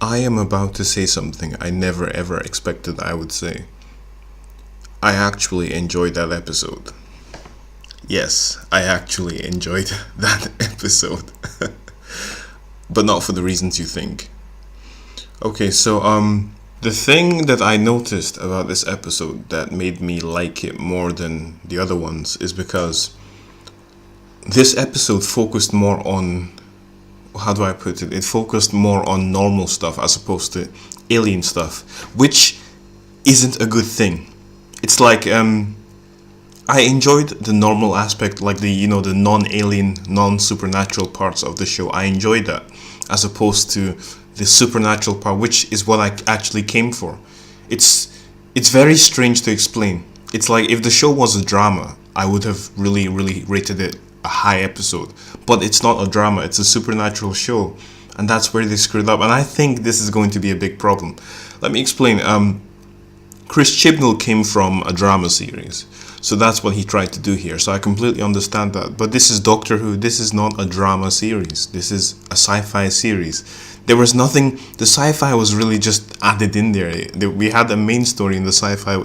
I am about to say something I never ever expected I would say. I actually enjoyed that episode. Yes, I actually enjoyed that episode. But not for the reasons you think. Okay, so the thing that I noticed about this episode that made me like it more than the other ones is because this episode focused more on, how do I put it? It focused more on normal stuff as opposed to alien stuff, which isn't a good thing. It's like I enjoyed the normal aspect, like the the non-alien, non-supernatural parts of the show. I enjoyed that as opposed to the supernatural part, which is what I actually came for. It's very strange to explain. It's like if the show was a drama, I would have really rated it a high episode. But it's not a drama, it's a supernatural show. And that's where they screwed up. And I think this is going to be a big problem. Let me explain. Chris Chibnall came from a drama series. So that's what he tried to do here. So I completely understand that. But this is Doctor Who. This is not a drama series. This is a sci-fi series. There was nothing. The sci-fi was really just added in there. We had a main story in the sci-fi.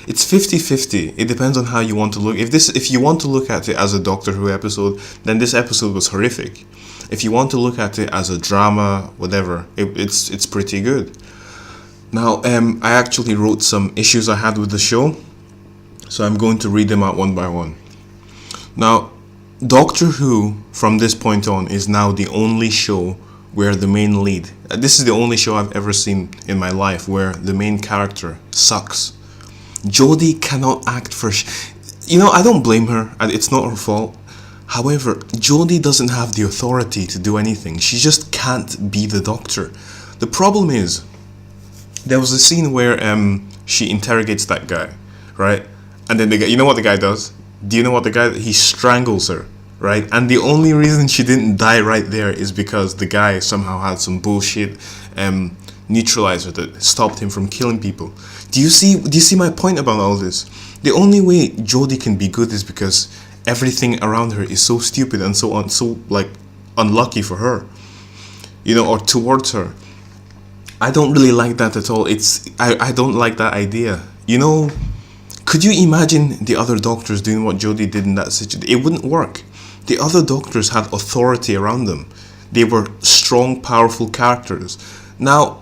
It's 50-50. It depends on how you want to look. If you want to look at it as a Doctor Who episode, then this episode was horrific. If you want to look at it as a drama, whatever, it's pretty good. Now, I actually wrote some issues I had with the show, so I'm going to read them out one by one. Now, Doctor Who, from this point on, is now the only show where the main lead, this is the only show I've ever seen in my life where the main character sucks. Jodie cannot act for I don't blame her, and it's not her fault. However, Jodie doesn't have the authority to do anything. She just can't be the Doctor. The problem is, there was a scene where she interrogates that guy, right? And then the guy, you know what the guy does? Do you know what the guy? He strangles her, right? And the only reason she didn't die right there is because the guy somehow had some bullshit neutralizer that stopped him from killing people. Do you see my point about all this? The only way Jodie can be good is because everything around her is so stupid and so like unlucky for her, or towards her. I don't really like that at all. I don't like that idea. Could you imagine the other doctors doing what Jodie did in that situation? It wouldn't work. The other doctors had authority around them. They were strong, powerful characters. Now,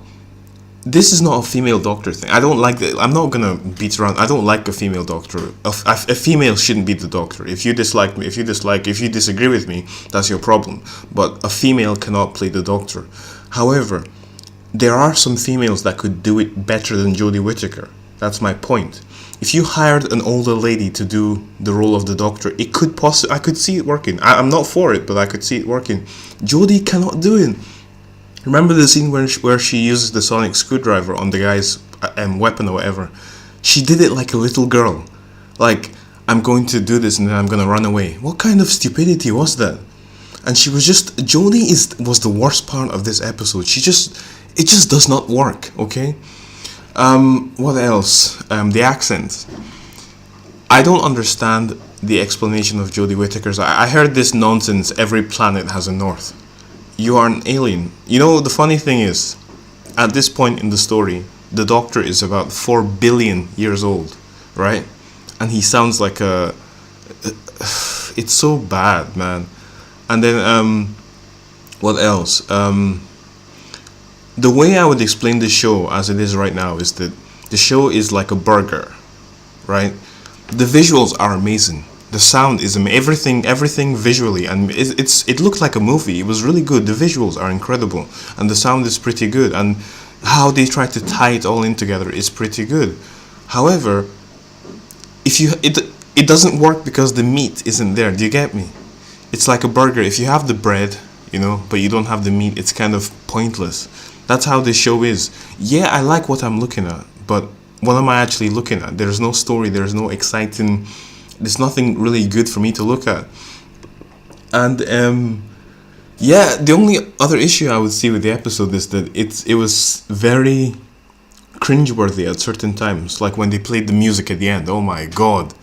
this is not a female doctor thing. I don't like that. I'm not gonna beat around. I don't like a female doctor. A female shouldn't be the doctor. If you dislike me, if you disagree with me, that's your problem. But a female cannot play the doctor. However, there are some females that could do it better than Jodie Whittaker. That's my point. If you hired an older lady to do the role of the Doctor, I could see it working. I'm not for it, but I could see it working. Jodie cannot do it. Remember the scene where she uses the sonic screwdriver on the guy's weapon or whatever? She did it like a little girl. Like, I'm going to do this and then I'm going to run away. What kind of stupidity was that? And she was Jodie was the worst part of this episode. It just does not work, okay? What else? The accents. I don't understand the explanation of Jodie Whittaker's. I heard this nonsense, every planet has a north. You are an alien. The funny thing is, at this point in the story, the Doctor is about 4 billion years old, right? And he sounds like it's so bad, man. And then, what else? The way I would explain the show as it is right now is that the show is like a burger, right? The visuals are amazing. The sound is amazing. Everything visually, and it looked like a movie. It was really good. The visuals are incredible, and the sound is pretty good. And how they try to tie it all in together is pretty good. However, it doesn't work because the meat isn't there. Do you get me? It's like a burger. If you have the bread, but you don't have the meat, it's kind of pointless. That's how this show is. Yeah, I like what I'm looking at, but what am I actually looking at? There's no story, there's no exciting, there's nothing really good for me to look at. And the only other issue I would see with the episode is that it was very cringeworthy at certain times, like when they played the music at the end. Oh my god.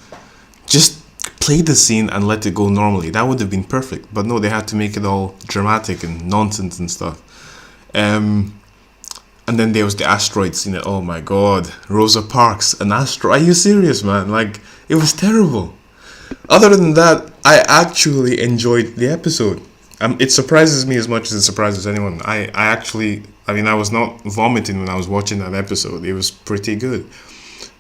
Just play the scene and let it go normally. That would have been perfect. But no, they had to make it all dramatic and nonsense and stuff. And then there was the asteroid scene. Oh my god, Rosa Parks, an asteroid. Are you serious, man? Like, it was terrible. Other than that, I actually enjoyed the episode. It surprises me as much as it surprises anyone. I mean, I was not vomiting when I was watching that episode. It was pretty good.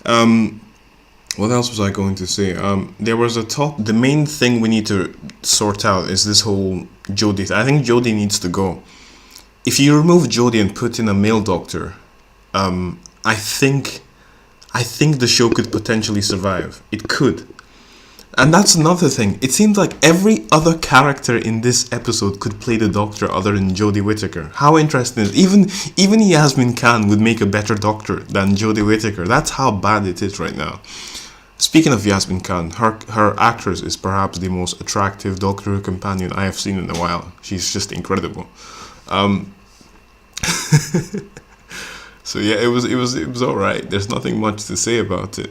What else was I going to say? There was the main thing we need to sort out is this whole Jodie. I think Jodie needs to go. If you remove Jodie and put in a male doctor, I think the show could potentially survive. It could. And that's another thing. It seems like every other character in this episode could play the Doctor other than Jodie Whittaker. How interesting is it? Even Yasmin Khan would make a better Doctor than Jodie Whittaker. That's how bad it is right now. Speaking of Yasmin Khan, her actress is perhaps the most attractive Doctor Who companion I have seen in a while. She's just incredible. So yeah, it was alright. There's nothing much to say about it.